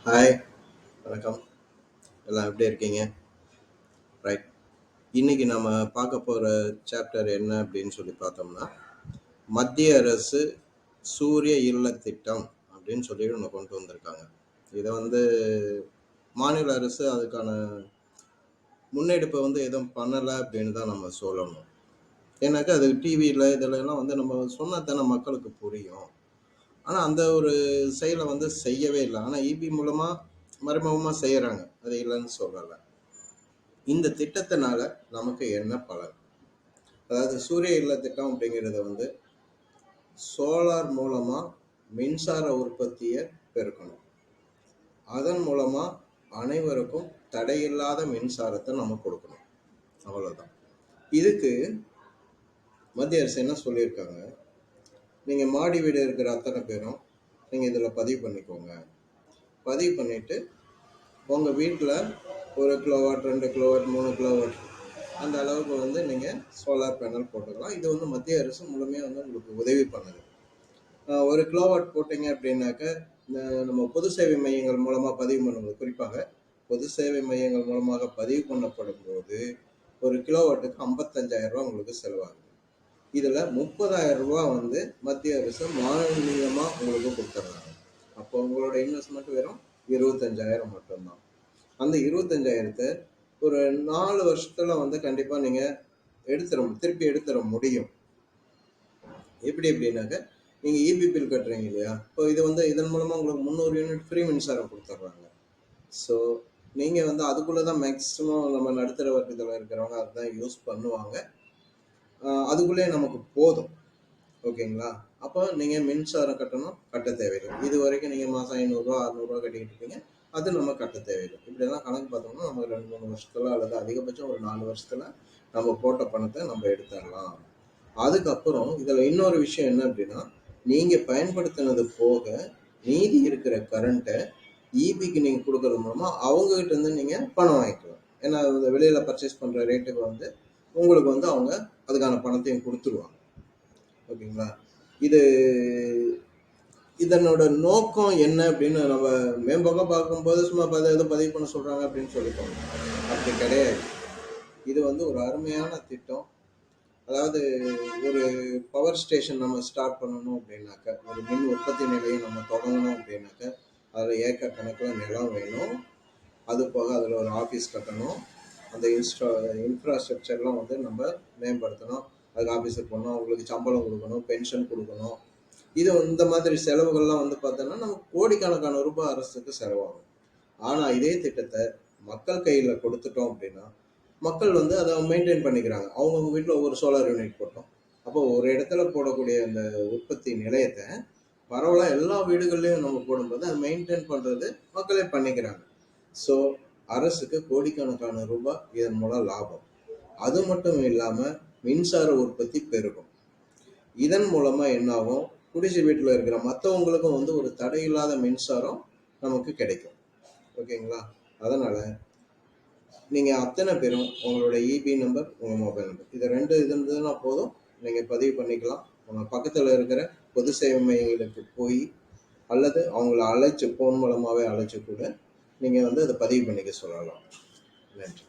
Hi, வணக்கம். எல்லாம் எப்படி இருக்கீங்க? ரைட். இன்னைக்கு நம்ம பார்க்க போகிற சாப்டர் என்ன அப்படின்னு சொல்லி பார்த்தோம்னா, மத்திய அரசு சூரிய இல்ல திட்டம் அப்படின்னு சொல்லி ஒன்று கொண்டு வந்திருக்காங்க. இதை மாநில அரசு அதுக்கான முன்னெடுப்பை எதுவும் பண்ணலை அப்படின்னு தான் நம்ம சொல்லணும். ஏன்னாக்கா அது டிவியில் இதிலெல்லாம் நம்ம சொன்னால் தானே மக்களுக்கு புரியும். ஆனால் அந்த ஒரு செயலை செய்யவே இல்லை. ஆனால் இபி மூலமாக மறைமுகமாக செய்கிறாங்க, அது இல்லைன்னு சொல்லலை. இந்த திட்டத்தினால நமக்கு என்ன பலன்? அதாவது சூரிய இல்ல திட்டம் அப்படிங்கிறது சோலார் மூலமா மின்சார உற்பத்தியை பெருக்கணும். அதன் மூலமா அனைவருக்கும் தடையில்லாத மின்சாரத்தை நம்ம கொடுக்கணும். அவ்வளவுதான். இதுக்கு மத்திய அரசு என்ன சொல்லியிருக்காங்க, நீங்க மாடி வீடு இருக்கிற அத்தனை பேரும் நீங்க இதுல பதிவு பண்ணிக்கோங்க. பதிவு பண்ணிட்டு உங்க வீட்டுல 1 கிலோவாட் 2 கிலோவாட் 3 கிலோவாட் அந்த அளவுக்கு நீங்கள் சோலார் பேனல் போட்டுக்கலாம். இது மத்திய அரசு முழுமையாக உங்களுக்கு உதவி பண்ணுது. 1 கிலோவாட் போட்டிங்க அப்படின்னாக்க நம்ம பொது சேவை மையங்கள் மூலமாக பதிவு பண்ணும்போது, குறிப்பாக பொது சேவை மையங்கள் மூலமாக பதிவு பண்ணப்படும் போது 1 கிலோவாட்டுக்கு 55,000 ரூபா உங்களுக்கு செலவாகுது. இதில் 30,000 ரூபா மத்திய அரசு மானியமாக உங்களுக்கு கொடுத்துட்றாங்க. அப்போ உங்களோட இன்வெஸ்ட்மெண்ட் வெறும் 25,000 மட்டும்தான். அந்த 25,000 ஒரு 4 வருஷத்துல கண்டிப்பா நீங்க திருப்பி எடுத்துட முடியும். எப்படி அப்படின்னாக்க, நீங்க இபி பில் கட்டுறீங்க இல்லையா, இப்போ இது இதன் மூலமா உங்களுக்கு 300 யூனிட் ஃப்ரீ மின்சாரம் கொடுத்துட்றாங்க. ஸோ நீங்க அதுக்குள்ளதான் மேக்சிமம் நம்ம நடுத்தர வர்க்கத்தில் இருக்கிறவங்க அதுதான் யூஸ் பண்ணுவாங்க. அதுக்குள்ளே நமக்கு போதும். ஓகேங்களா? அப்போ நீங்க மின்சாரம் கட்ட தேவையில்லை. இது வரைக்கும் நீங்க மாசம் 500 ரூபா 600 ரூபா கட்டிக்கிட்டு இருப்பீங்க. அது நம்ம கட்ட தேவையில்லை. இப்படியெல்லாம் கணக்கு பார்த்தோம்னா நம்ம 2-3 வருஷத்துல அல்லது அதிகபட்சம் ஒரு 4 வருஷத்துல நம்ம போட்ட பணத்தை நம்ம எடுத்துடலாம். அதுக்கப்புறம் இதுல இன்னொரு விஷயம் என்ன அப்படின்னா, நீங்க பயன்படுத்தினது போக மீதி இருக்கிற கரண்ட்டை இபிக்கு நீங்க கொடுக்கறது மூலமா அவங்க கிட்ட இருந்து நீங்க பணம் வாங்கிக்கலாம். ஏன்னா வெளியில பர்ச்சேஸ் பண்ற ரேட்டுக்கு உங்களுக்கு அவங்க அதுக்கான பணத்தையும் கொடுத்துருவாங்க. ஓகேங்களா? இதனோட நோக்கம் என்ன அப்படின்னு நம்ம மேம்பக்கம் பார்க்கும்போது சும்மா எதுவும் பதிவு பண்ண சொல்றாங்க அப்படின்னு சொல்லிப்போம். அப்படி கிடையாது. இது ஒரு அருமையான திட்டம். அதாவது ஒரு பவர் ஸ்டேஷன் நம்ம ஸ்டார்ட் பண்ணணும் அப்படின்னாக்க, ஒரு மின் உற்பத்தி நிலையை நம்ம தொடங்கணும் அப்படின்னாக்க, அதில் ஏக்கர் கணக்கில் நிலம் வேணும். அது போக அதில் ஒரு ஆஃபீஸ் கட்டணும். அந்த இன்ஃப்ராஸ்ட்ரக்சர்லாம் நம்ம மேம்படுத்தணும். அதுக்கு ஆஃபீஸர் போகணும், அவங்களுக்கு சம்பளம் கொடுக்கணும், பென்ஷன் கொடுக்கணும். இந்த மாதிரி செலவுகள்லாம் பார்த்தோன்னா நமக்கு கோடிக்கணக்கான ரூபாய் அரசுக்கு செலவாகும். ஆனால் இதே திட்டத்தை மக்கள் கையில் கொடுத்துட்டோம் அப்படின்னா, மக்கள் அதை மெயின்டைன் பண்ணிக்கிறாங்க. அவங்கவுங்க வீட்டில் ஒவ்வொரு சோலார் யூனிட் போட்டோம். அப்போ ஒரு இடத்துல போடக்கூடிய அந்த உற்பத்தி நிலையத்தை பரவலாக எல்லா வீடுகள்லையும் நம்ம போடும்போது அதை மெயின்டைன் பண்ணுறது மக்களே பண்ணிக்கிறாங்க. ஸோ அரசுக்கு கோடிக்கணக்கான ரூபாய் இதன் மூலம் லாபம். அது மட்டும் இல்லாமல் மின்சார உற்பத்தி பெருகும். இதன் மூலமாக என்ன ஆகும், குடிசை வீட்டில் இருக்கிற மற்றவங்களுக்கும் ஒரு தடையில்லாத மின்சாரம் நமக்கு கிடைக்கும். ஓகேங்களா? அதனால் நீங்கள் அத்தனை பேரும் உங்களோட இபி நம்பர், உங்கள் மொபைல் நம்பர், இது 2 இருந்ததுன்னா போதும், நீங்கள் பதிவு பண்ணிக்கலாம். உங்கள் பக்கத்தில் இருக்கிற பொது சேவை மையங்களுக்கு போய் அல்லது அவங்கள அழைச்சி ஃபோன் மூலமாகவே அழைச்சி கூட நீங்கள் அதை பதிவு பண்ணிக்க சொல்லலாம். நன்றி.